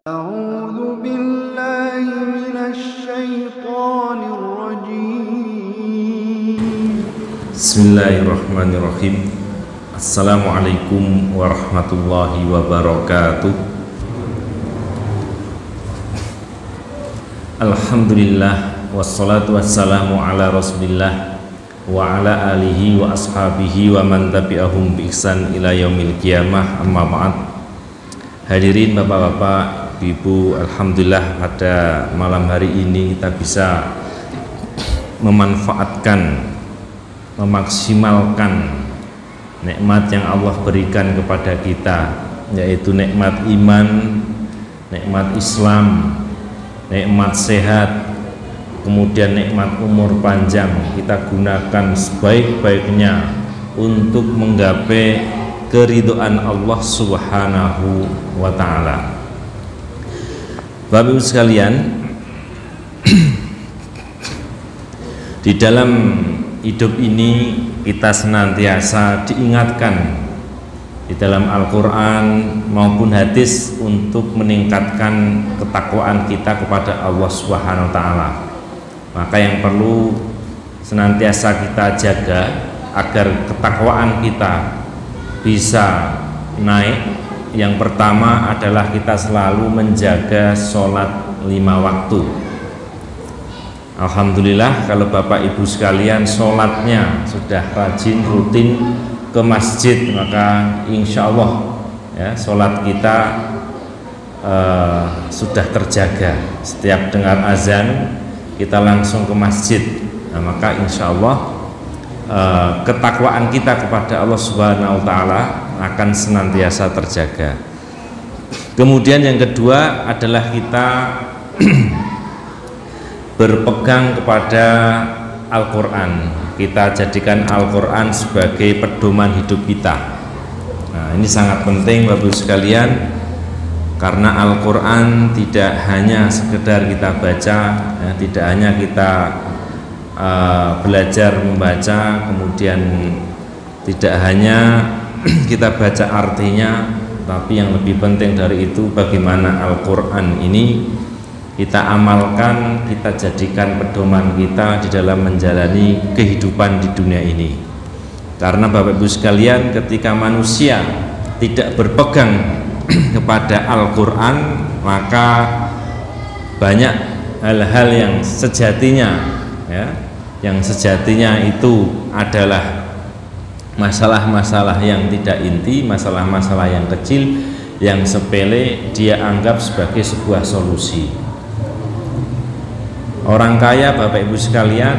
أعوذ بالله من الشيطان الرجيم. Bismillahirrahmanirrahim. Assalamualaikum warahmatullahi wabarakatuh. Alhamdulillah wassalatu wassalamu ala rasulillah wa ala alihi wa ashabihi wa man tabi'ahum bi ihsan ila yaumil qiyamah, amma ba'd. Hadirin bapak-bapak, ibu, alhamdulillah pada malam hari ini kita bisa memanfaatkan, memaksimalkan nikmat yang Allah berikan kepada kita, yaitu nikmat iman, nikmat Islam, nikmat sehat, kemudian nikmat umur panjang. Kita gunakan sebaik-baiknya untuk menggapai keridhaan Allah Subhanahu wa ta'ala. Bapak Ibu sekalian, di dalam hidup ini kita senantiasa diingatkan di dalam Al-Quran maupun hadis untuk meningkatkan ketakwaan kita kepada Allah Subhanahu wa ta'ala. Maka yang perlu senantiasa kita jaga agar ketakwaan kita bisa naik, yang pertama adalah kita selalu menjaga sholat 5 waktu. Alhamdulillah kalau Bapak Ibu sekalian sholatnya sudah rajin, rutin ke masjid, maka insya Allah ya, sholat kita sudah terjaga. Setiap dengar azan kita langsung ke masjid, nah, maka insya Allah ketakwaan kita kepada Allah Subhanahu wa ta'ala akan senantiasa terjaga. Kemudian yang kedua adalah kita berpegang kepada Al-Quran. Kita jadikan Al-Quran sebagai pedoman hidup kita. Nah, ini sangat penting Bapak Ibu sekalian, karena Al-Quran tidak hanya sekedar kita baca, ya, tidak hanya kita belajar membaca, kemudian tidak hanya kita baca artinya, tapi yang lebih penting dari itu bagaimana Al-Quran ini kita amalkan, kita jadikan pedoman kita di dalam menjalani kehidupan di dunia ini. Karena Bapak Ibu sekalian, ketika manusia tidak berpegang kepada Al-Quran, maka banyak hal-hal yang sejatinya itu adalah masalah-masalah yang tidak inti, masalah-masalah yang kecil, yang sepele, dia anggap sebagai sebuah solusi. Orang kaya Bapak Ibu sekalian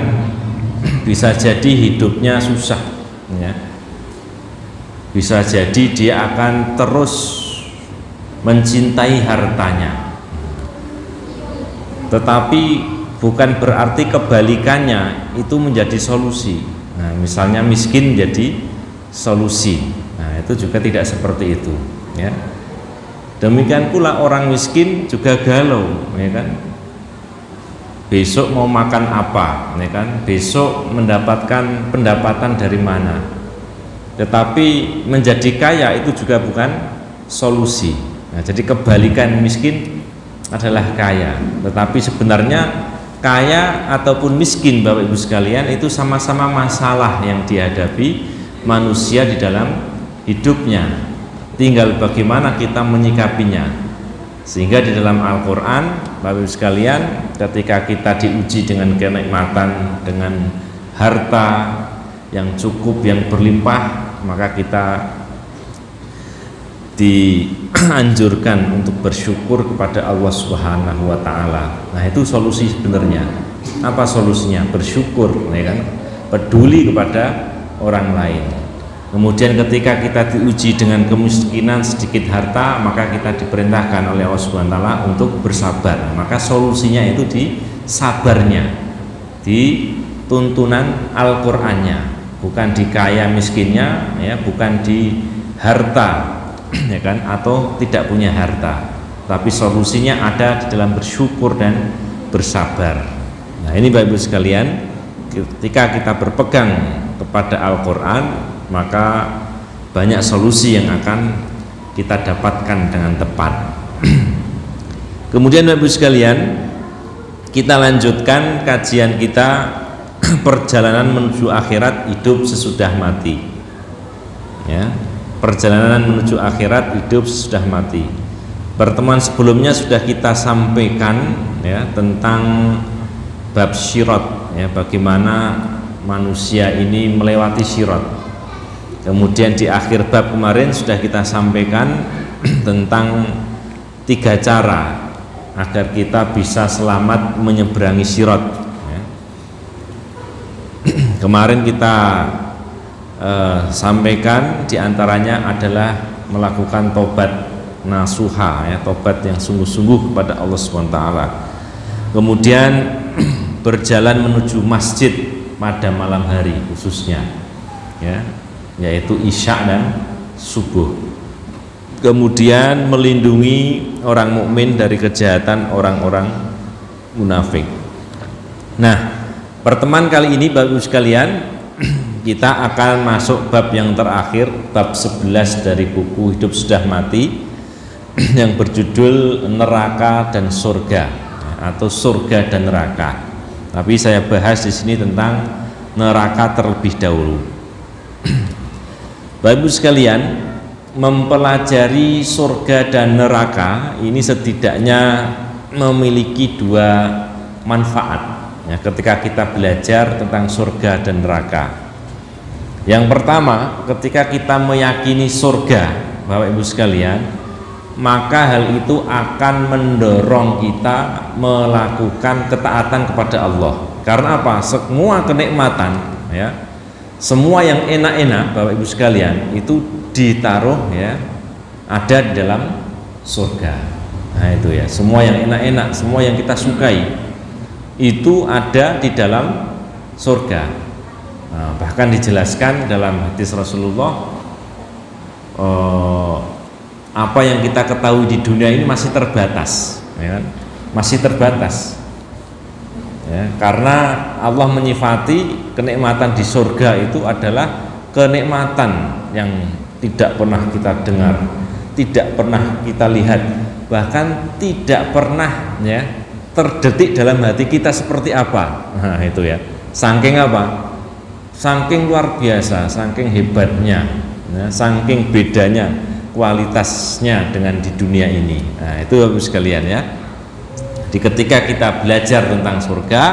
bisa jadi hidupnya susah, ya. Bisa jadi dia akan terus mencintai hartanya, tetapi bukan berarti kebalikannya itu menjadi solusi. Nah, misalnya miskin jadi solusi, nah itu juga tidak seperti itu, ya. Demikian pula orang miskin juga galau, ya kan? Besok mau makan apa, ya kan? Besok mendapatkan pendapatan dari mana? Tetapi menjadi kaya itu juga bukan solusi. Nah, jadi kebalikan miskin adalah kaya, tetapi sebenarnya kaya ataupun miskin Bapak Ibu sekalian itu sama-sama masalah yang dihadapi manusia di dalam hidupnya, tinggal bagaimana kita menyikapinya. Sehingga di dalam Al-Quran Bapak Ibu sekalian, ketika kita diuji dengan kenikmatan, dengan harta yang cukup, yang berlimpah, maka kita dianjurkan untuk bersyukur kepada Allah Subhanahu wa ta'ala. Nah, itu solusi sebenarnya. Apa solusinya? Bersyukur, ya kan? Peduli kepada orang lain. Kemudian ketika kita diuji dengan kemiskinan, sedikit harta, maka kita diperintahkan oleh Allah Subhanahu wa ta'ala untuk bersabar. Maka solusinya itu di sabarnya, di tuntunan Al-Qur'annya, bukan di kaya miskinnya, ya, bukan di harta, ya kan, atau tidak punya harta, tapi solusinya ada di dalam bersyukur dan bersabar. Nah, ini Bapak Ibu sekalian, ketika kita berpegang kepada Al-Quran, maka banyak solusi yang akan kita dapatkan dengan tepat. Kemudian Bapak Ibu sekalian, kita lanjutkan kajian kita perjalanan menuju akhirat hidup sesudah mati. Ya, perjalanan menuju akhirat hidup sesudah mati. Pertemuan sebelumnya sudah kita sampaikan ya tentang bab syirat, ya, bagaimana manusia ini melewati syirat. Kemudian di akhir bab kemarin sudah kita sampaikan tentang 3 cara agar kita bisa selamat menyeberangi syirat. Ya. Kemarin kita sampaikan diantaranya adalah melakukan tobat nasuha, ya, tobat yang sungguh-sungguh kepada Allah SWT. Kemudian berjalan menuju masjid pada malam hari khususnya, ya, yaitu isya dan subuh. Kemudian melindungi orang mukmin dari kejahatan orang-orang munafik. Nah, pertemuan kali ini Bapak Ibu sekalian, kita akan masuk bab yang terakhir, bab 11 dari buku Hidup Sudah Mati, yang berjudul Neraka dan Surga, atau Surga dan Neraka. Tapi saya bahas di sini tentang neraka terlebih dahulu. Bapak Ibu sekalian, mempelajari surga dan neraka ini setidaknya memiliki 2 manfaat, ya, ketika kita belajar tentang surga dan neraka. Yang pertama, ketika kita meyakini surga, Bapak Ibu sekalian, maka hal itu akan mendorong kita melakukan ketaatan kepada Allah. Karena apa? Semua kenikmatan, ya, semua yang enak-enak Bapak Ibu sekalian itu ditaruh, ya, ada di dalam surga. Nah itu ya, semua yang enak-enak, semua yang kita sukai itu ada di dalam surga. Nah, bahkan dijelaskan dalam hadis Rasulullah, apa yang kita ketahui di dunia ini masih terbatas, ya kan? Masih terbatas, ya, karena Allah menyifati kenikmatan di surga itu adalah kenikmatan yang tidak pernah kita dengar, tidak pernah kita lihat, bahkan tidak pernah, ya, terdetik dalam hati kita seperti apa. Nah itu ya, saking apa? Saking luar biasa, saking hebatnya, ya, saking bedanya kualitasnya dengan di dunia ini. Nah itu Bapak sekalian, ya. Di ketika kita belajar tentang surga,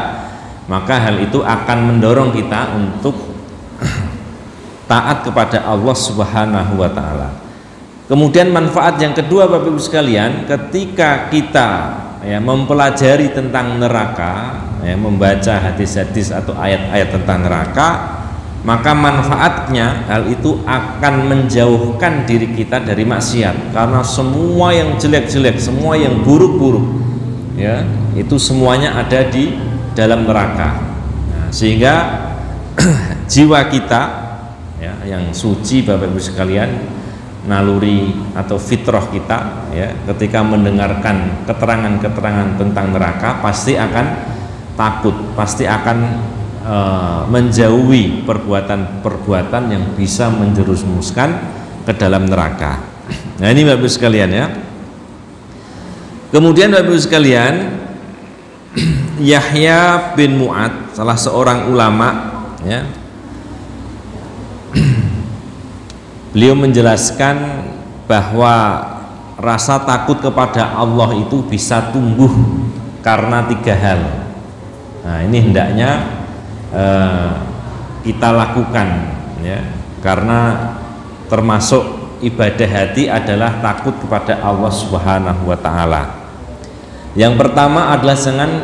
maka hal itu akan mendorong kita untuk taat kepada Allah Subhanahu wa Ta'ala. Kemudian manfaat yang kedua Bapak Ibu sekalian, ketika kita, ya, mempelajari tentang neraka, ya, membaca hadis-hadis atau ayat-ayat tentang neraka, maka manfaatnya hal itu akan menjauhkan diri kita dari maksiat. Karena semua yang jelek-jelek, semua yang buruk-buruk, ya, itu semuanya ada di dalam neraka. Nah, sehingga jiwa kita, ya, yang suci Bapak Ibu sekalian, naluri atau fitrah kita, ya, ketika mendengarkan keterangan-keterangan tentang neraka pasti akan takut, pasti akan menjauhi perbuatan-perbuatan yang bisa menjerumuskan ke dalam neraka. Nah ini Bapak Ibu sekalian, ya. Kemudian Bapak Ibu sekalian, Yahya bin Mu'ad, salah seorang ulama, ya, beliau menjelaskan bahwa rasa takut kepada Allah itu bisa tumbuh karena 3 hal. Nah ini hendaknya kita lakukan, ya, karena termasuk ibadah hati adalah takut kepada Allah Subhanahu wa Ta'ala. Yang pertama adalah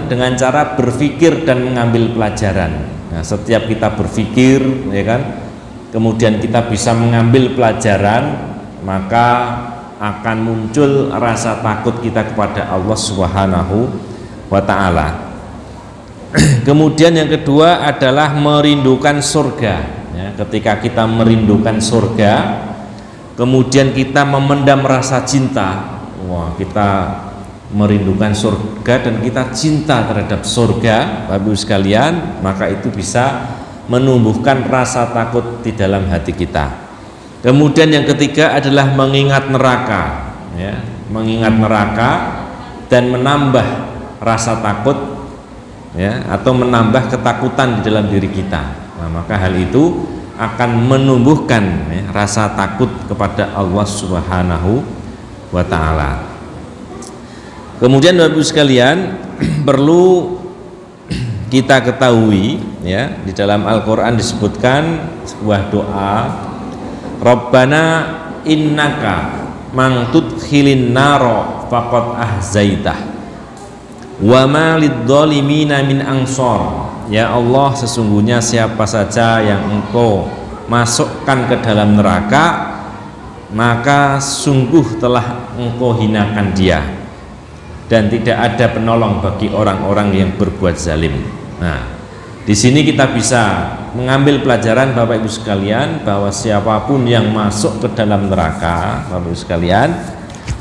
dengan cara berpikir dan mengambil pelajaran. Nah, setiap kita berpikir, ya kan, kemudian kita bisa mengambil pelajaran, maka akan muncul rasa takut kita kepada Allah Subhanahu wa Ta'ala. Kemudian yang kedua adalah merindukan surga, ya, ketika kita merindukan surga, kemudian kita memendam rasa cinta, wah, kita merindukan surga dan kita cinta terhadap surga, Bapak Ibu sekalian, maka itu bisa menumbuhkan rasa takut di dalam hati kita. Kemudian yang ketiga adalah mengingat neraka, ya, mengingat neraka, dan menambah rasa takut, ya, atau menambah ketakutan di dalam diri kita. Nah, maka hal itu akan menumbuhkan, ya, rasa takut kepada Allah Subhanahu wa ta'ala. Kemudian Bapak Ibu sekalian, perlu kita ketahui, ya, di dalam Al-Quran disebutkan sebuah doa, Rabbana innaka man tudkhilin naro faqad ahzaitah wa ma lidzalimina min ansor. Ya Allah, sesungguhnya siapa saja yang Engkau masukkan ke dalam neraka, maka sungguh telah Engkau hinakan dia, dan tidak ada penolong bagi orang-orang yang berbuat zalim. Nah, di sini kita bisa mengambil pelajaran Bapak Ibu sekalian, bahwa siapapun yang masuk ke dalam neraka, Bapak Ibu sekalian,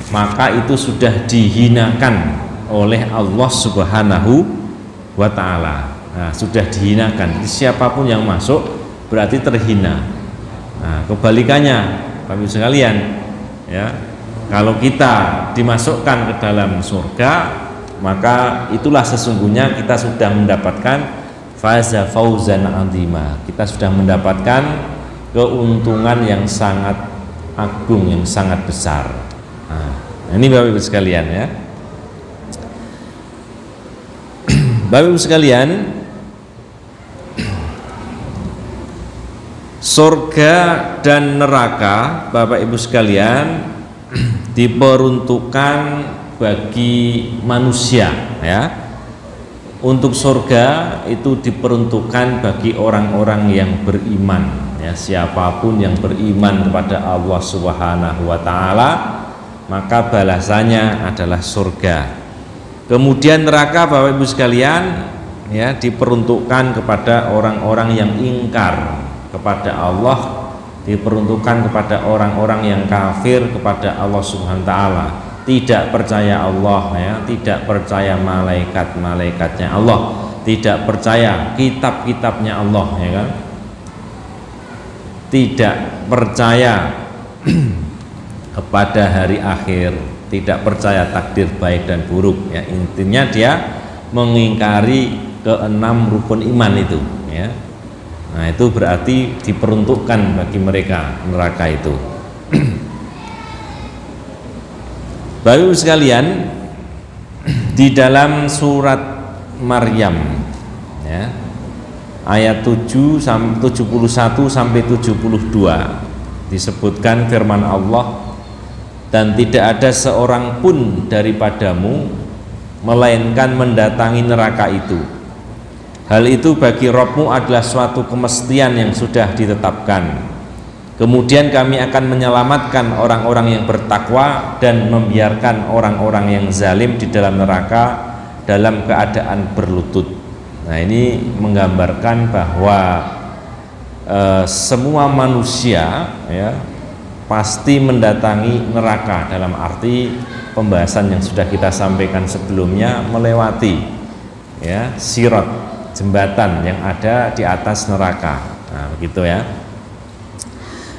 maka itu sudah dihinakan oleh Allah Subhanahu wa ta'ala. Nah, sudah dihinakan. Jadi siapapun yang masuk berarti terhina. Nah, kebalikannya Bapak Ibu sekalian, ya, kalau kita dimasukkan ke dalam surga, maka itulah sesungguhnya kita sudah mendapatkan faza fauzan azima. Kita sudah mendapatkan keuntungan yang sangat agung, yang sangat besar. Nah, ini Bapak Ibu sekalian, ya. Bapak Ibu sekalian, surga dan neraka, Bapak Ibu sekalian, diperuntukkan bagi manusia, ya. Untuk surga itu diperuntukkan bagi orang-orang yang beriman, ya. Siapapun yang beriman kepada Allah Subhanahu wa ta'ala, maka balasannya adalah surga. Kemudian neraka, Bapak Ibu sekalian, ya, diperuntukkan kepada orang-orang yang ingkar kepada Allah, diperuntukkan kepada orang-orang yang kafir kepada Allah Subhanahu wa ta'ala, tidak percaya Allah, ya, tidak percaya malaikat-malaikatnya Allah, tidak percaya kitab-kitabnya Allah, ya kan? Tidak percaya kepada hari akhir, tidak percaya takdir baik dan buruk, ya. Intinya dia mengingkari keenam rukun iman itu, ya. Nah, itu berarti diperuntukkan bagi mereka neraka itu. Bapak Ibu sekalian, di dalam surat Maryam, ya, ayat 71 sampai 72 disebutkan firman Allah, dan tidak ada seorang pun daripadamu melainkan mendatangi neraka itu. Hal itu bagi Rabbmu adalah suatu kemestian yang sudah ditetapkan. Kemudian kami akan menyelamatkan orang-orang yang bertakwa dan membiarkan orang-orang yang zalim di dalam neraka dalam keadaan berlutut. Nah, ini menggambarkan bahwa semua manusia, ya, pasti mendatangi neraka, dalam arti pembahasan yang sudah kita sampaikan sebelumnya, melewati, ya, sirat, jembatan yang ada di atas neraka. Nah, begitu, ya.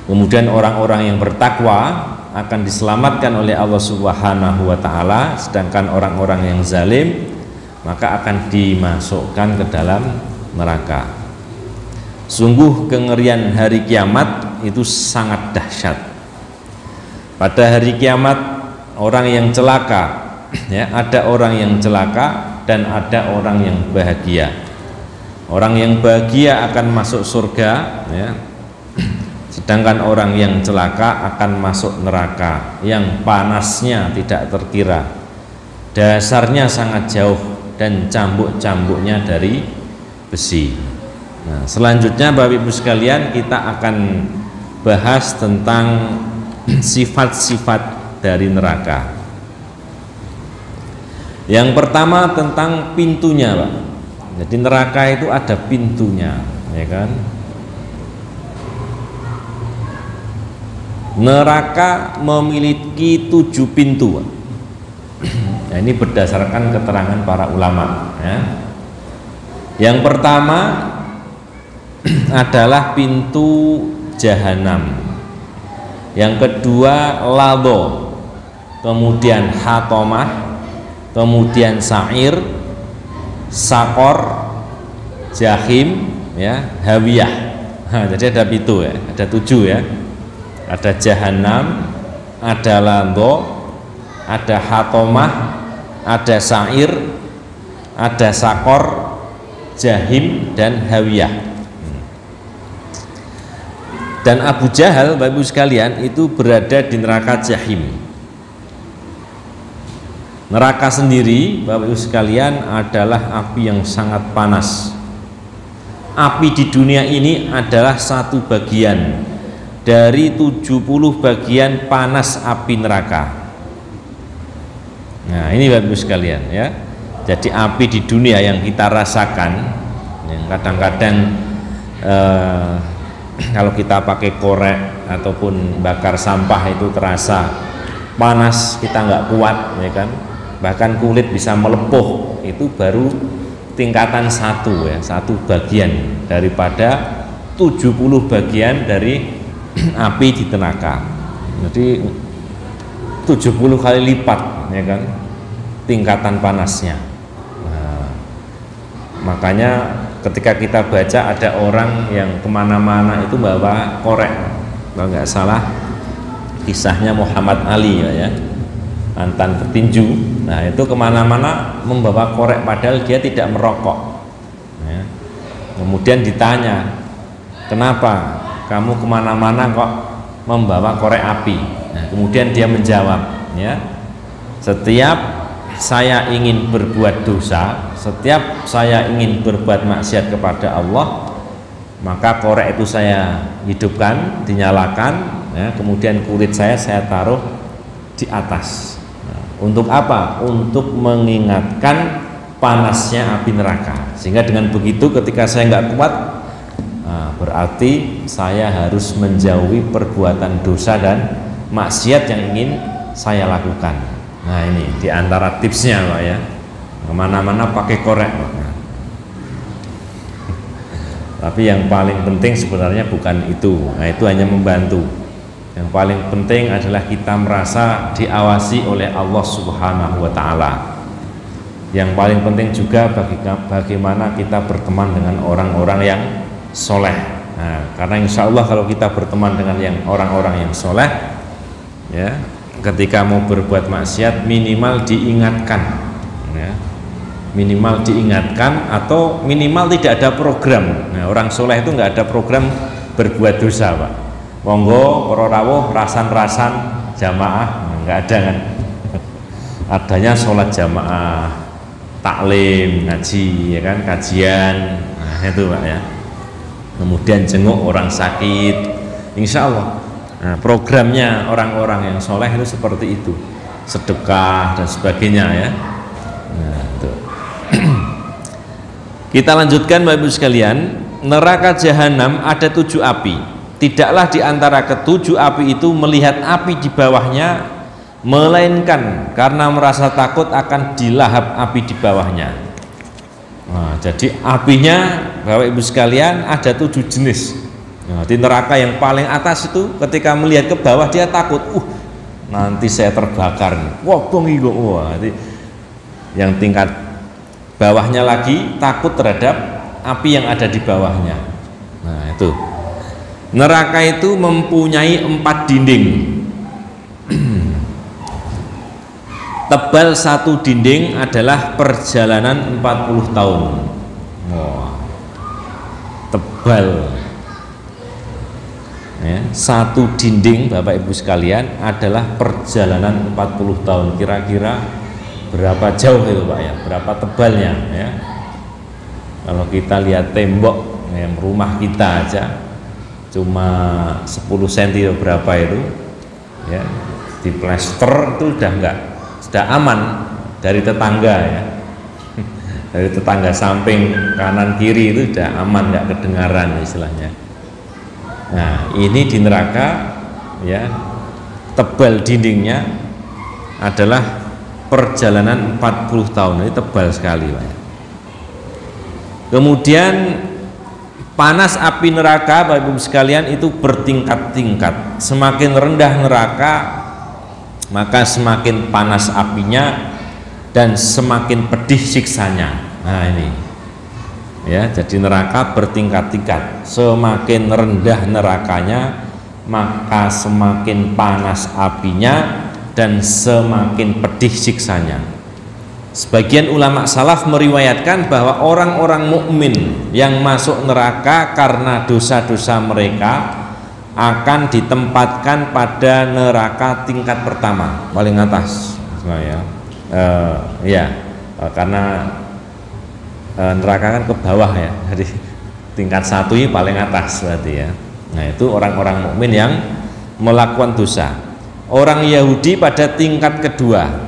Kemudian orang-orang yang bertakwa akan diselamatkan oleh Allah Subhanahu wa ta'ala, sedangkan orang-orang yang zalim maka akan dimasukkan ke dalam neraka. Sungguh kengerian hari kiamat itu sangat dahsyat. Pada hari kiamat orang yang celaka, ya, ada orang yang celaka dan ada orang yang bahagia. Orang yang bahagia akan masuk surga, ya, sedangkan orang yang celaka akan masuk neraka yang panasnya tidak terkira, dasarnya sangat jauh dan cambuk-cambuknya dari besi. Nah, selanjutnya Bapak Ibu sekalian, kita akan bahas tentang sifat-sifat dari neraka. Yang pertama tentang pintunya, Pak. Jadi neraka itu ada pintunya, ya kan? Neraka memiliki 7 pintu. Nah, ini berdasarkan keterangan para ulama, ya. Yang pertama adalah pintu jahanam. Yang kedua lado, kemudian hatomah, kemudian sa'ir, sakor, jahim, ya, hawiyah. Jadi ada itu ya, ada 7 ya. Ada jahanam, ada lando, ada hatomah, ada sa'ir, ada sakor, jahim, dan hawiyah. Dan Abu Jahal, Bapak Ibu sekalian, itu berada di neraka jahim. Neraka sendiri, Bapak Ibu sekalian, adalah api yang sangat panas. Api di dunia ini adalah satu bagian dari 70 bagian panas api neraka. Nah, ini Bapak Ibu sekalian ya. Jadi api di dunia yang kita rasakan, yang kadang-kadang kalau kita pakai korek ataupun bakar sampah itu terasa panas, kita nggak kuat, ya kan? Bahkan kulit bisa melepuh. Itu baru tingkatan 1 ya, 1 bagian daripada 70 bagian dari api di neraka. Jadi 70 kali lipat, ya kan, tingkatan panasnya. Nah, makanya ketika kita baca ada orang yang kemana-mana itu bawa korek, kalau nggak salah kisahnya Muhammad Ali ya, mantan petinju. Nah itu kemana-mana membawa korek padahal dia tidak merokok ya. Kemudian ditanya, kenapa kamu kemana-mana kok membawa korek api? Nah, kemudian dia menjawab, ya, setiap saya ingin berbuat dosa, setiap saya ingin berbuat maksiat kepada Allah, maka korek itu saya hidupkan, dinyalakan, ya, kemudian kulit saya taruh di atas. Nah, untuk apa? Untuk mengingatkan panasnya api neraka. Sehingga dengan begitu ketika saya nggak kuat, nah, berarti saya harus menjauhi perbuatan dosa dan maksiat yang ingin saya lakukan. Nah ini diantara tipsnya Pak ya, kemana-mana pakai korek Pak. Tapi yang paling penting sebenarnya bukan itu. Nah itu hanya membantu. Yang paling penting adalah kita merasa diawasi oleh Allah Subhanahu wa Ta'ala. Yang paling penting juga bagaimana kita berteman dengan orang-orang yang soleh. Nah, karena insya Allah kalau kita berteman dengan orang-orang yang soleh, ya, ketika mau berbuat maksiat minimal diingatkan, ya, minimal diingatkan atau minimal tidak ada program. Nah, orang soleh itu nggak ada program berbuat dosa Pak. Monggo para rawuh rasan-rasan jamaah, nggak ada kan? Adanya sholat jamaah, taklim, ngaji, ya kan, kajian, nah itu Pak ya. Kemudian jenguk orang sakit, insya Allah. Nah, programnya orang-orang yang soleh itu seperti itu, sedekah dan sebagainya ya. Nah, itu. Kita lanjutkan Bapak Ibu sekalian. Neraka jahanam ada 7 api. Tidaklah di antara ke-7 api itu melihat api di bawahnya, melainkan karena merasa takut akan dilahap api di bawahnya. Nah, jadi apinya Bapak Ibu sekalian ada 7 jenis. Nah, di neraka yang paling atas itu ketika melihat ke bawah dia takut, nanti saya terbakar nih. Wah, bengigo. Wah, yang tingkat bawahnya lagi takut terhadap api yang ada di bawahnya. Nah, itu. Neraka itu mempunyai 4 dinding. Tebal 1 dinding adalah perjalanan 40 tahun. Wah, tebal. Ya, 1 dinding Bapak Ibu sekalian adalah perjalanan 40 tahun. Kira-kira berapa jauh itu Pak ya? Berapa tebalnya ya? Kalau kita lihat tembok yang rumah kita aja cuma 10 cm berapa itu ya, di plester itu sudah aman dari tetangga ya. Dari tetangga samping kanan kiri itu sudah aman, nggak kedengaran istilahnya. Nah ini di neraka ya, tebal dindingnya adalah perjalanan 40 tahun. Ini tebal sekali Pak. Kemudian panas api neraka Bapak Ibu sekalian itu bertingkat-tingkat. Semakin rendah neraka maka semakin panas apinya, dan semakin pedih siksanya. Nah ini ya, jadi neraka bertingkat-tingkat. Semakin rendah nerakanya, maka semakin panas apinya dan semakin pedih siksanya. Sebagian ulama salaf meriwayatkan bahwa orang-orang mukmin yang masuk neraka karena dosa-dosa mereka akan ditempatkan pada neraka tingkat pertama, paling atas. Karena neraka kan ke bawah ya, jadi tingkat 1 ini paling atas berarti ya. Nah itu orang-orang mukmin yang melakukan dosa. Orang Yahudi pada tingkat kedua.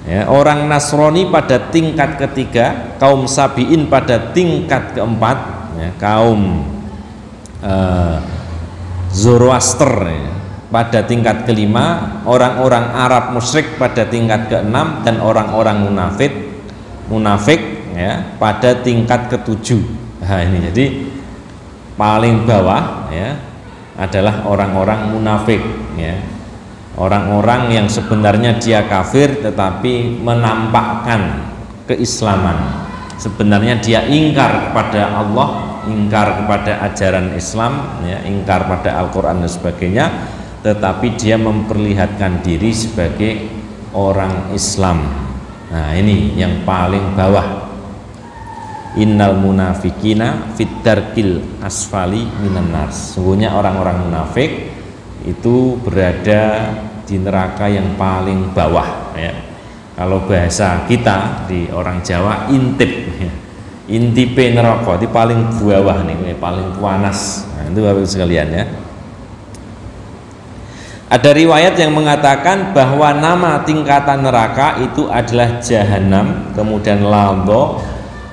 Ya, orang Nasrani pada tingkat ketiga, kaum Sabi'in pada tingkat keempat, ya, kaum Zoroaster ya, pada tingkat kelima, orang-orang Arab musyrik pada tingkat keenam, dan orang-orang munafik ya, pada tingkat ketujuh. Nah ini jadi paling bawah ya adalah orang-orang munafik ya. Orang-orang yang sebenarnya dia kafir tetapi menampakkan keislaman. Sebenarnya dia ingkar kepada Allah, ingkar kepada ajaran Islam, ya, ingkar pada Al-Quran dan sebagainya, tetapi dia memperlihatkan diri sebagai orang Islam. Nah ini yang paling bawah. Innal munafikina fit darkil asfali minan nar. Sesungguhnya orang-orang munafik itu berada di neraka yang paling bawah ya. Kalau bahasa kita di orang Jawa intip ya. Intipe neraka di paling bawah nih, paling panas. Nah, itu Bapak sekalian ya. Ada riwayat yang mengatakan bahwa nama tingkatan neraka itu adalah Jahanam, kemudian Ladha,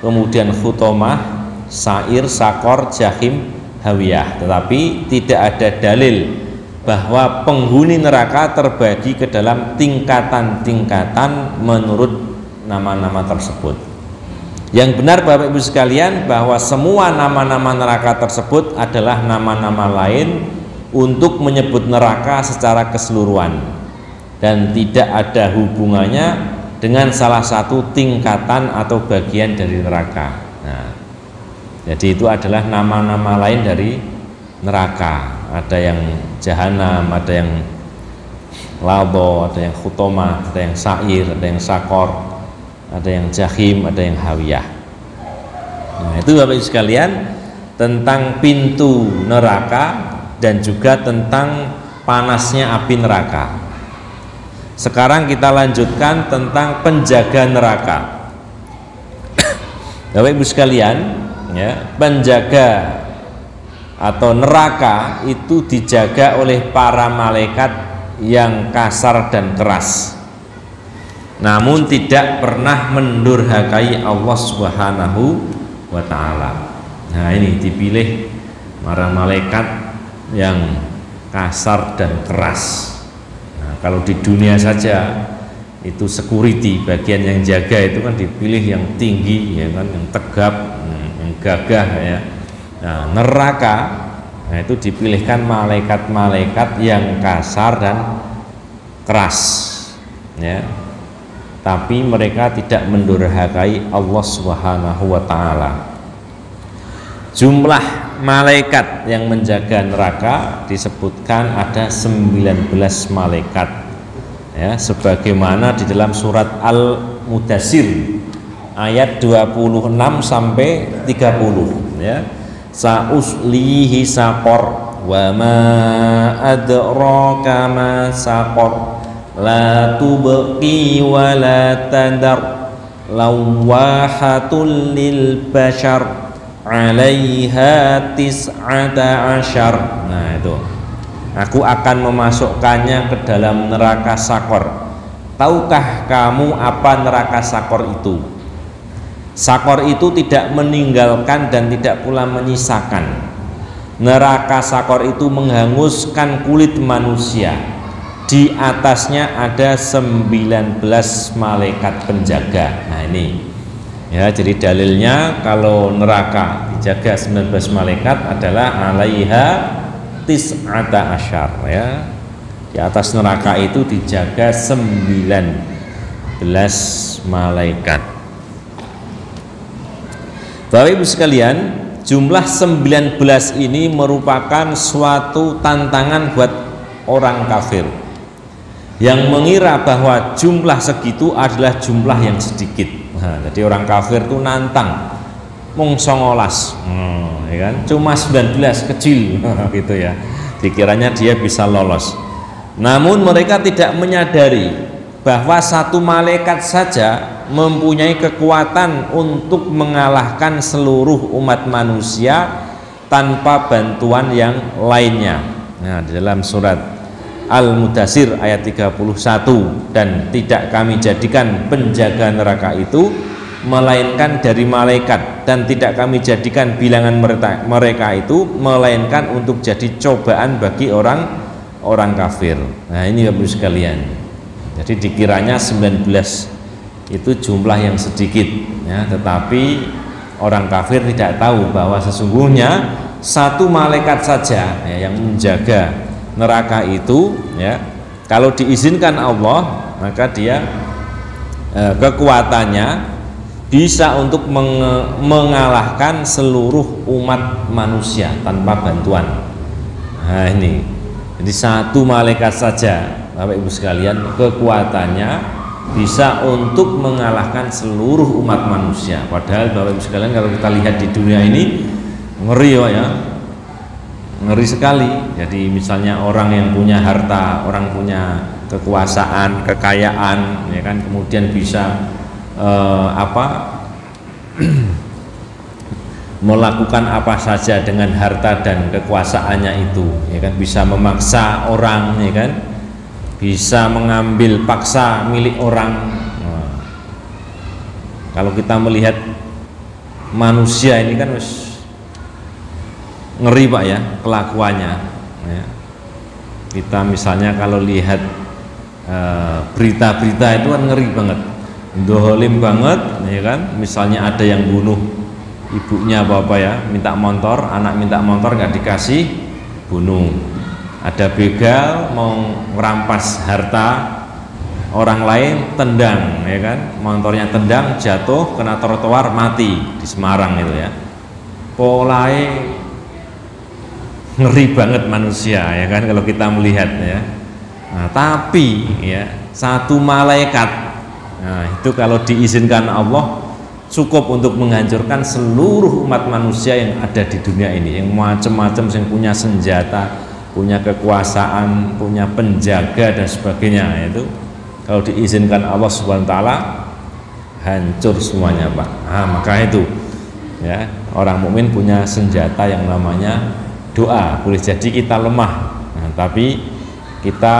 kemudian Khutomah, Sa'ir, Sakor, Jahim, Hawiyah. Tetapi tidak ada dalil bahwa penghuni neraka terbagi ke dalam tingkatan-tingkatan menurut nama-nama tersebut. Yang benar Bapak Ibu sekalian bahwa semua nama-nama neraka tersebut adalah nama-nama lain untuk menyebut neraka secara keseluruhan dan tidak ada hubungannya dengan salah satu tingkatan atau bagian dari neraka. Nah, jadi itu adalah nama-nama lain dari neraka. Ada yang Jahanam, ada yang Ladha, ada yang Khutomah, ada yang Sa'ir, ada yang Sakor, ada yang Jahim, ada yang Hawiyah. Nah, itu Bapak Ibu sekalian tentang pintu neraka dan juga tentang panasnya api neraka. Sekarang kita lanjutkan tentang penjaga neraka. Bapak Ibu sekalian, ya, penjaga atau neraka itu dijaga oleh para malaikat yang kasar dan keras, namun tidak pernah mendurhakai Allah Subhanahu wa ta'ala. Nah ini dipilih para malaikat yang kasar dan keras. Nah, kalau di dunia saja itu security, bagian yang jaga itu kan dipilih yang tinggi ya kan, yang tegap, yang gagah ya. Nah, neraka, nah itu dipilihkan malaikat-malaikat yang kasar dan keras ya. Tapi mereka tidak mendurhakai Allah Subhanahu wa ta'ala. Jumlah malaikat yang menjaga neraka disebutkan ada 19 malaikat ya, sebagaimana di dalam surat Al-Mudassir ayat 26 sampai 30 ya. Sa'uslihi saqor wa ma adraka ma saqor la tubqi wa la tadar lawahatul lil bashar 'alaiha tis'ata asyar. Nah itu, aku akan memasukkannya ke dalam neraka Sakor. Tahukah kamu apa neraka Sakor itu? Sakor itu tidak meninggalkan dan tidak pula menyisakan. Neraka Sakor itu menghanguskan kulit manusia. Di atasnya ada 19 malaikat penjaga. Nah ini ya, jadi dalilnya kalau neraka dijaga 19 malaikat adalah 'alaiha tis'ata asyar ya. Di atas neraka itu dijaga 19 malaikat. Bapak Ibu sekalian, jumlah 19 ini merupakan suatu tantangan buat orang kafir yang mengira bahwa jumlah segitu adalah jumlah yang sedikit. Nah, jadi orang kafir itu nantang mung 19, ya kan? Cuma 19 kecil gitu ya. Dikiranya dia bisa lolos. Namun mereka tidak menyadari bahwa satu malaikat saja mempunyai kekuatan untuk mengalahkan seluruh umat manusia tanpa bantuan yang lainnya. Nah, di dalam surat Al-Mudaththir ayat 31, dan tidak kami jadikan penjaga neraka itu melainkan dari malaikat, dan tidak kami jadikan bilangan mereka itu melainkan untuk jadi cobaan bagi orang kafir. Nah, ini Bapak Ibu sekalian, jadi dikiranya 19 itu jumlah yang sedikit ya, tetapi orang kafir tidak tahu bahwa sesungguhnya satu malaikat saja ya, yang menjaga neraka itu ya, kalau diizinkan Allah maka dia kekuatannya bisa untuk mengalahkan seluruh umat manusia tanpa bantuan. Nah, ini jadi satu malaikat saja Bapak Ibu sekalian kekuatannya bisa untuk mengalahkan seluruh umat manusia. Padahal Bapak Ibu sekalian kalau kita lihat di dunia ini ngeri ya, ngeri sekali. Jadi misalnya orang yang punya harta, orang punya kekuasaan, kekayaan, ya kan, kemudian bisa melakukan apa saja dengan harta dan kekuasaannya itu, ya kan, bisa memaksa orang, ya kan, bisa mengambil paksa milik orang. Nah, kalau kita melihat manusia ini kan ngeri Pak ya kelakuannya ya. Kita misalnya kalau lihat berita-berita itu kan ngeri banget, dolim banget ya kan. Misalnya ada yang bunuh ibunya apa ya, minta motor, anak minta motor nggak dikasih, bunuh. Ada begal mau merampas harta orang lain, tendang ya kan, motornya tendang, jatuh kena trotoar, mati di Semarang itu ya. Polanya ngeri banget manusia ya kan kalau kita melihat ya. Nah, tapi ya satu malaikat, nah itu kalau diizinkan Allah cukup untuk menghancurkan seluruh umat manusia yang ada di dunia ini, yang macam-macam, yang punya senjata, punya kekuasaan, punya penjaga dan sebagainya. Itu kalau diizinkan Allah Subhanahu wa taala hancur semuanya Pak. Nah, maka itu ya, orang mukmin punya senjata yang namanya doa. Boleh jadi kita lemah, nah, tapi kita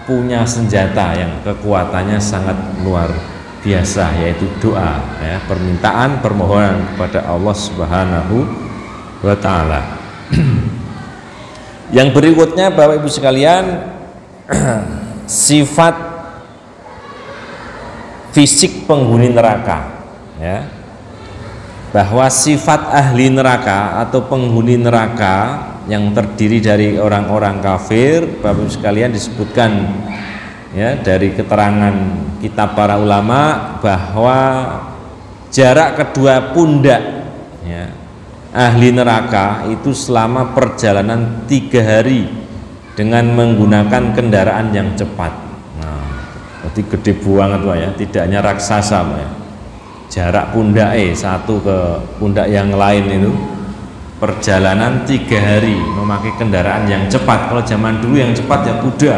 punya senjata yang kekuatannya sangat luar biasa, yaitu doa ya, permintaan, permohonan kepada Allah Subhanahu wa taala. Yang berikutnya Bapak Ibu sekalian, sifat fisik penghuni neraka ya, bahwa sifat ahli neraka atau penghuni neraka yang terdiri dari orang-orang kafir, Bapak Ibu sekalian, disebutkan ya dari keterangan kitab para ulama bahwa jarak kedua pundak ya, ahli neraka itu selama perjalanan 3 hari dengan menggunakan kendaraan yang cepat. Nah, berarti gede banget Pak ya, tidak hanya raksasa Pak ya. Jarak pundak satu ke pundak yang lain itu perjalanan 3 hari memakai kendaraan yang cepat. Kalau zaman dulu yang cepat ya kuda,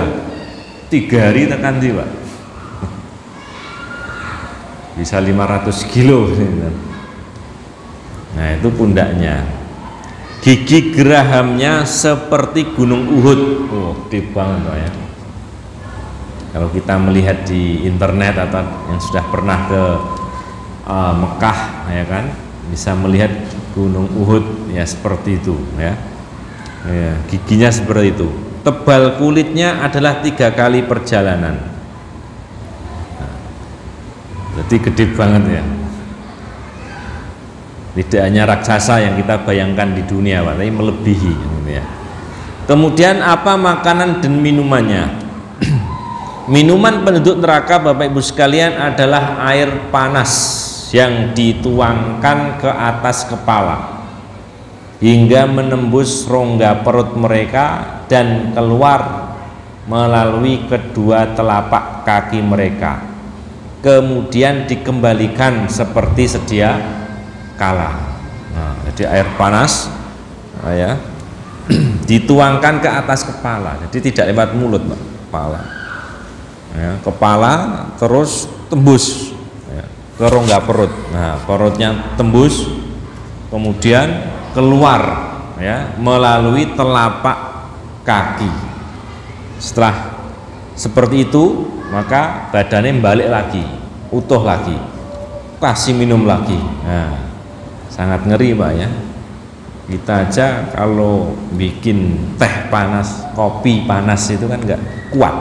3 hari tekan di Pak, bisa 500 kilo. Nah itu pundaknya. Gigi gerahamnya seperti gunung Uhud. Oh, gede banget Pak ya. Kalau kita melihat di internet atau yang sudah pernah ke Mekah ya kan, bisa melihat gunung Uhud ya seperti itu ya. Ya, giginya seperti itu. Tebal kulitnya adalah 3 kali perjalanan. Nah, jadi gede banget ya. Tidak hanya raksasa yang kita bayangkan di dunia, tapi melebihi gitu ya. Kemudian apa makanan dan minumannya? Minuman penduduk neraka Bapak Ibu sekalian adalah air panas yang dituangkan ke atas kepala hingga menembus rongga perut mereka dan keluar melalui kedua telapak kaki mereka, kemudian dikembalikan seperti sedia kala. Nah, jadi air panas ya dituangkan ke atas kepala, jadi tidak lewat mulut, Pak, kepala ya, kepala terus tembus ya, ke rongga perut. Nah, perutnya tembus kemudian keluar ya melalui telapak kaki. Setelah seperti itu maka badannya balik lagi, utuh lagi, kasih minum lagi. Nah, sangat ngeri Pak ya. Kita aja kalau bikin teh panas, kopi panas itu kan nggak kuat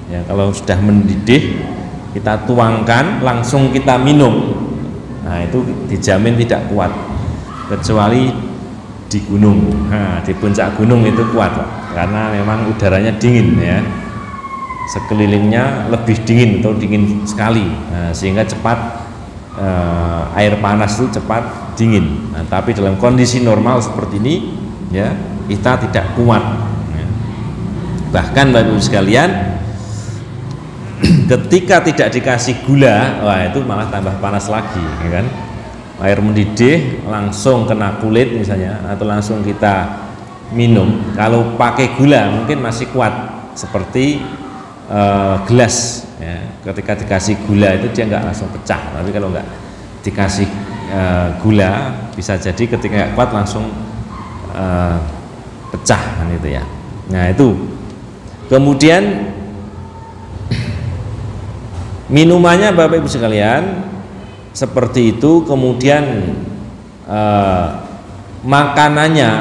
ya. Kalau sudah mendidih kita tuangkan langsung kita minum, nah itu dijamin tidak kuat, kecuali di gunung. Nah, di puncak gunung itu kuat Pak, karena memang udaranya dingin ya, sekelilingnya lebih dingin atau dingin sekali. Nah, sehingga cepat air panas itu cepat dingin. Nah, tapi dalam kondisi normal seperti ini ya kita tidak kuat ya. Bahkan Bapak Ibu sekalian ketika tidak dikasih gula, wah itu malah tambah panas lagi ya kan. Air mendidih langsung kena kulit misalnya, atau langsung kita minum. Kalau pakai gula mungkin masih kuat seperti gelas ya. Ketika dikasih gula itu dia nggak langsung pecah, tapi kalau nggak dikasih gula bisa jadi ketika nggak kuat langsung pecah kan itu ya. Nah itu kemudian minumannya Bapak Ibu sekalian seperti itu, kemudian makanannya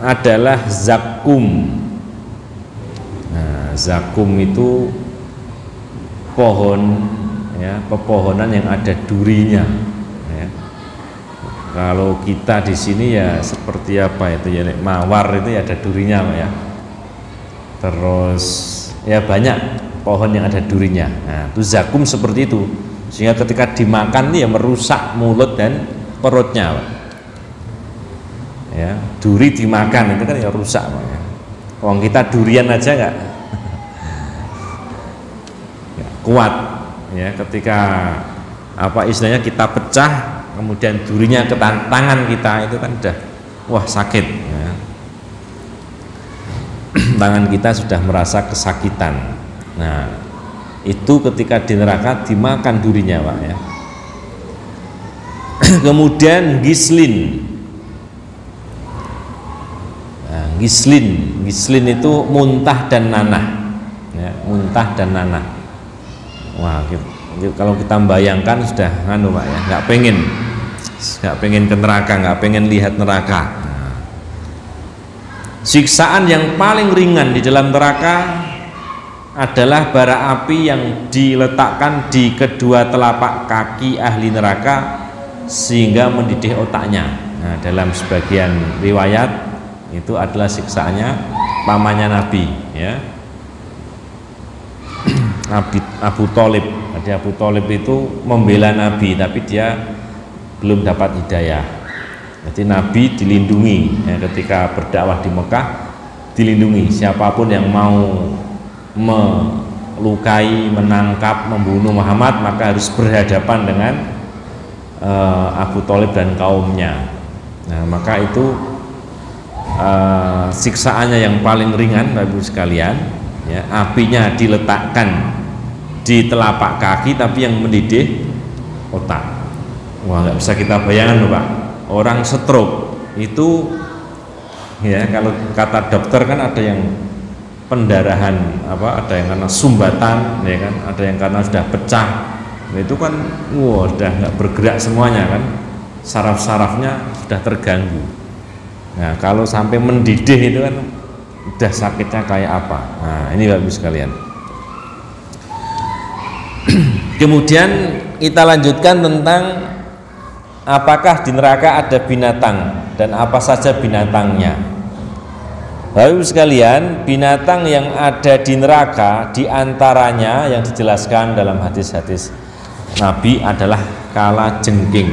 adalah zakum. Nah, zakum itu pohon ya, pepohonan yang ada durinya ya. Kalau kita di sini ya seperti apa itu ya, mawar itu ya ada durinya Pak ya. Terus ya banyak pohon yang ada durinya. Nah, itu zakum seperti itu. Sehingga ketika dimakan ya merusak mulut dan perutnya Pak. Ya, duri dimakan itu kan ya rusak Pak ya. Wong kita durian aja nggak kuat ya, ketika apa istilahnya kita pecah kemudian durinya ke tangan kita itu kan udah wah sakit ya. Tangan kita sudah merasa kesakitan. Nah itu ketika di neraka dimakan durinya Pak ya. Kemudian gislin. Nah, gislin itu muntah dan nanah ya, muntah dan nanah. Wah kalau kita bayangkan sudah nganu Pak ya, nggak pengen ke neraka, nggak pengen lihat neraka. Nah, siksaan yang paling ringan di dalam neraka adalah bara api yang diletakkan di kedua telapak kaki ahli neraka sehingga mendidih otaknya. Nah, dalam sebagian riwayat itu adalah siksaannya pamannya Nabi ya, Abu Thalib. Jadi Abu Thalib itu membela Nabi tapi dia belum dapat hidayah. Jadi Nabi dilindungi ya, ketika berdakwah di Mekah dilindungi. Siapapun yang mau melukai, menangkap, membunuh Muhammad maka harus berhadapan dengan Abu Thalib dan kaumnya. Nah, maka itu siksaannya yang paling ringan Bapak Ibu sekalian ya, apinya diletakkan di telapak kaki tapi yang mendidih otak. Wah nggak bisa kita bayangkan loh Pak, orang stroke itu ya, kalau kata dokter kan ada yang pendarahan apa, ada yang karena sumbatan ya kan, ada yang karena sudah pecah. Nah, itu kan wah sudah nggak bergerak semuanya kan, saraf-sarafnya sudah terganggu. Nah kalau sampai mendidih itu kan udah sakitnya kayak apa. Nah ini Bapak Ibu sekalian. Kemudian kita lanjutkan tentang apakah di neraka ada binatang dan apa saja binatangnya. Bapak Ibu sekalian, binatang yang ada di neraka diantaranya yang dijelaskan dalam hadis-hadis Nabi adalah kalajengking.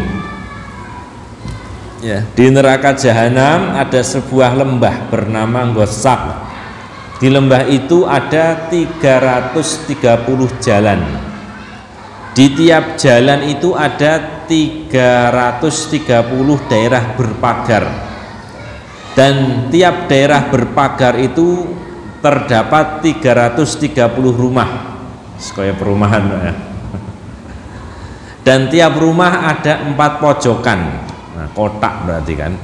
Ya, di neraka jahanam ada sebuah lembah bernama Ghossak. Di lembah itu ada 330 jalan. Di tiap jalan itu ada 330 daerah berpagar. Dan tiap daerah berpagar itu terdapat 330 rumah, kayak perumahan ya. Dan tiap rumah ada 4 pojokan, nah, kotak berarti kan.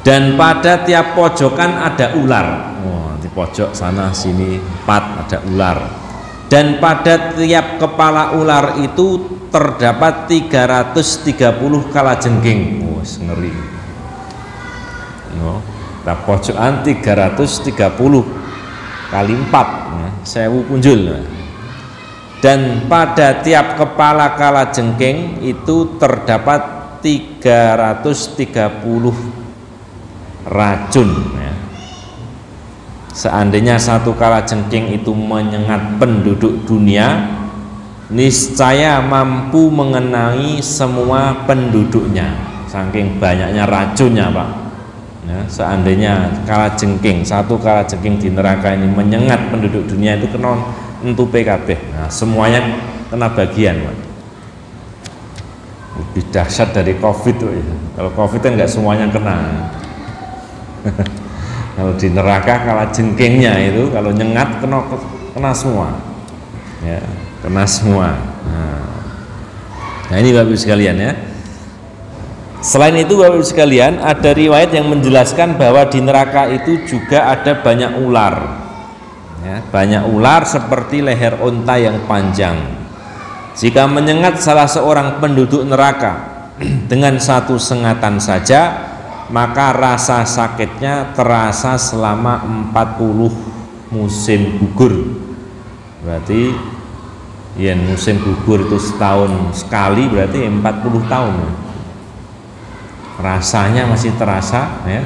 Dan pada tiap pojokan ada ular. Di pojok sana sini 4 ada ular. Dan pada tiap kepala ular itu terdapat 330 kalajengking. Ngeri. Nah, pojokan 330 kali 4 ya, 1000 punjul. Dan pada tiap kepala kalajengking itu terdapat 330 racun ya. Seandainya satu kalajengking itu menyengat penduduk dunia, niscaya mampu mengenai semua penduduknya, saking banyaknya racunnya Pak ya. Seandainya satu kalajengking di neraka ini menyengat penduduk dunia, itu kena entu PKB, nah, semuanya kena bagian Pak. Lebih dahsyat dari COVID tuh ya. Kalau COVID kan nggak semuanya kena. Kalau di neraka kalajengkingnya itu kalau nyengat kena semua ya, kena semua. Nah ini Bapak Ibu sekalian ya. Selain itu Bapak Ibu sekalian, ada riwayat yang menjelaskan bahwa di neraka itu juga ada banyak ular ya, banyak ular seperti leher unta yang panjang. Jika menyengat salah seorang penduduk neraka dengan satu sengatan saja, maka rasa sakitnya terasa selama 40 musim gugur. Berarti ya musim gugur itu setahun sekali, berarti 40 tahun. Rasanya masih terasa ya,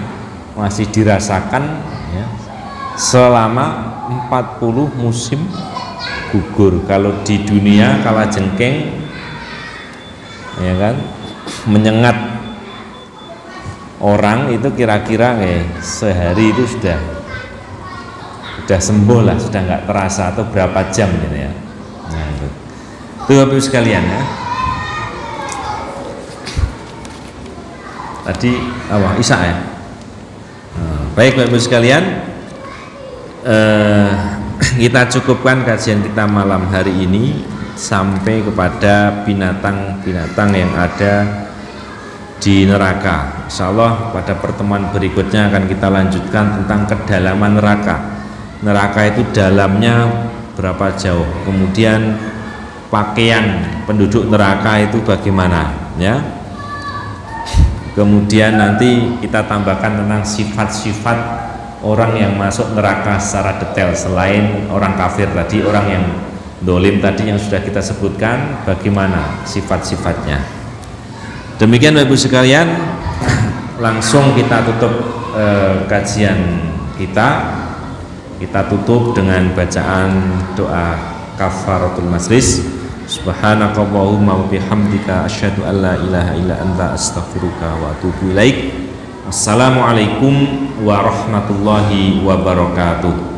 masih dirasakan ya, selama 40 musim gugur. Kalau di dunia kalajengking ya kan menyengat orang itu kira-kira sehari itu sudah sembuh lah, sudah nggak terasa, atau berapa jam gitu ya. Nah itu Bapak Ibu sekalian ya. Tadi Isya ya. Baik Bapak Ibu sekalian, kita cukupkan kajian kita malam hari ini sampai kepada binatang-binatang yang ada di neraka. Insyaallah pada pertemuan berikutnya akan kita lanjutkan tentang kedalaman neraka. Neraka itu dalamnya berapa jauh, kemudian pakaian penduduk neraka itu bagaimana ya. Kemudian nanti kita tambahkan tentang sifat-sifat orang yang masuk neraka secara detail, selain orang kafir tadi, orang yang dolim tadi yang sudah kita sebutkan, bagaimana sifat-sifatnya. Demikian Bapak Ibu sekalian, langsung kita tutup kajian kita tutup dengan bacaan doa kafaratul majlis. Subhanakallahumma wa bihamdika asyhadu an la ilaha illa anta astaghfiruka wa atubu ilaik. Assalamualaikum warahmatullahi wabarakatuh.